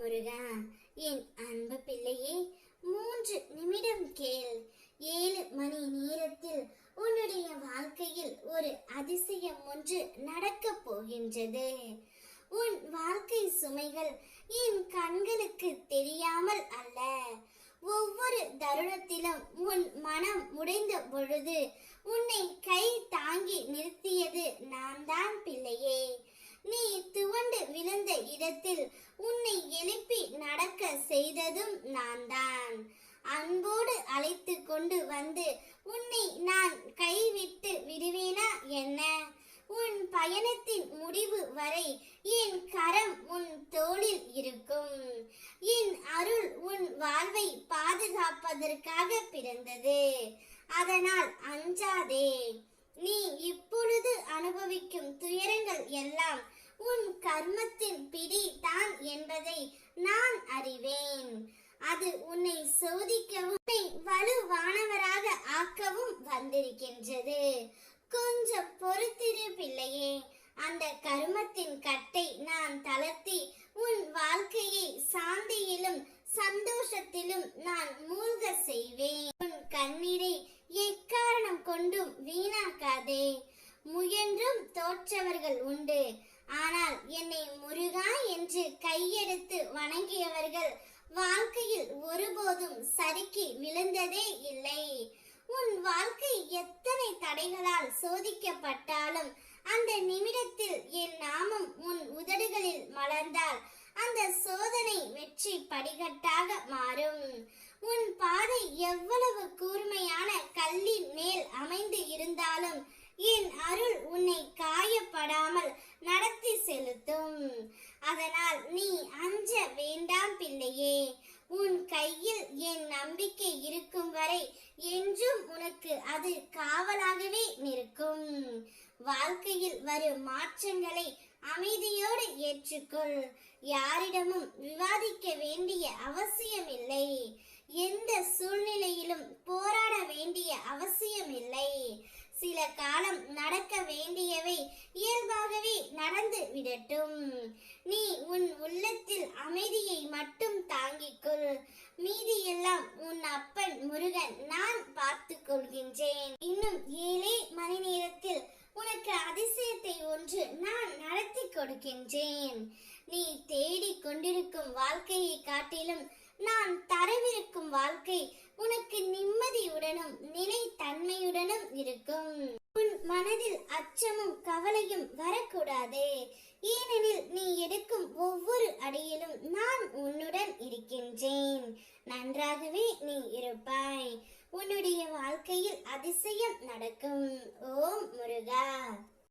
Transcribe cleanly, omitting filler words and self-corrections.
முருகா, என் அன்பு பிள்ளையே, 3 நிமிடம் கேள். 7 மணி நேரத்தில் உன்னுடைய வாழ்க்கையில் ஒரு அதிசயம் ஒன்று நடக்கப் போகின்றது. உன் வாழ்க்கை சுமைகள் என் கண்களுக்கு தெரியாமல் அல்ல. ஒவ்வொரு தருணத்திலும் உன் மனம் உடைந்த பொழுது உன்னை கை தாங்கி நிறுத்தியது நான் தான் பிள்ளையே. நீ துவண்டு விழுந்த இடத்தில் உன்னை எழுப்பி நடக்க செய்ததும் நான் தான். அன்போடு அழைத்து கொண்டு வந்து உன்னை நான் கைவிட்டு விடுவேனா என்ன? உன் பயணத்தின் முடிவு வரை என் கரம் உன் தோளில் இருக்கும். என் அருள் உன் வாழ்வை பாதுகாப்பதற்காக பிறந்தது. அதனால் அஞ்சாதே. நீ இப்பொழுது அனுபவிக்கும் துயரங்கள் எல்லாம் உன் கர்மத்தின் பிடி தான் என்பதை நான் அறிவேன். அது உன்னை சோதிக்கவும் உன்னை வலுவானவராக ஆக்கவும் வந்திருக்கின்றது. கொஞ்சம் பொறுத்திரு பிள்ளையே. அந்த கர்மத்தின் கட்டை நான் தளர்த்தி உன் வாழ்க்கையை சாந்தியிலும் சந்தோஷத்திலும் நான் மூழ்க செய்வேன். உன் கண்ணீரை எக்காரணம் கொண்டும் வீணாக்காதே. முயன்றும் தோற்றவர்கள் உண்டு. ஆனால் என்னை முருகா என்று கையெடுத்து வணங்கியவர்கள் வாழ்க்கையில் ஒருபோதும் சறுக்கி விழுந்ததே இல்லை. உன் வாழ்க்கை எத்தனை தடைகளால் சோதிக்கப்பட்டாலும் அந்த நிமிடத்தில் என் நாமம் உன் உதடுகளில் மலர்ந்தால் அந்த சோதனை வெற்றி படிக்கட்டாக மாறும். உன் பாதை எவ்வளவு கூர்மையான கல்லின் மேல் அமைந்து இருந்தாலும் என் அருள் உன்னை காயப்படாமல் நடத்தி செலுத்தும். அதனால் நீ அஞ்ச வேண்டாம் பிள்ளையே. உன் கையில் என் நம்பிக்கை இருக்கும் வரை என்றும் உனக்கு அது காவலாகவே நிற்கும். வாழ்க்கையில் வரும் மாற்றங்களை அமைதியோடு ஏற்றுக்கொள். யாரிடமும் விவாதிக்க வேண்டிய அவசியமில்லை. எந்த சூழ்நிலையிலும் போராட வேண்டிய அவசியமில்லை. சில காலம் நடக்க வேண்டியவை இயல்பாகவே நடந்து விடட்டும். நீ உன் உள்ளத்தில் அமைதியை மட்டும் தாங்கிக்கொள். மீதியெல்லாம் உன் அப்பன் முருகன் நான் பார்த்து கொள்கின்றேன். இன்னும் 7 மணி நேரத்தில் உனக்கு அதிசயத்தை ஒன்று நான் நடத்தி கொடுக்கின்றேன். நீ தேடிக் கொண்டிருக்கும் வாழ்க்கையை காட்டிலும் நான் தரவிருக்கும் வாழ்க்கை உனக்கு நிம்மதியுடனும் நிலைத்தன்மையுடனும் இருக்கும். உன் மனதில் அச்சமும் கவலையும் வரக்கூடாது. ஏனெனில் நீ எடுக்கும் ஒவ்வொரு அடியிலும் நான் உன்னுடன் இருக்கின்றேன். நன்றாகவே நீ இருப்பாய். உன்னுடைய வாழ்க்கையில் அதிசயம் நடக்கும். ஓம் முருகா.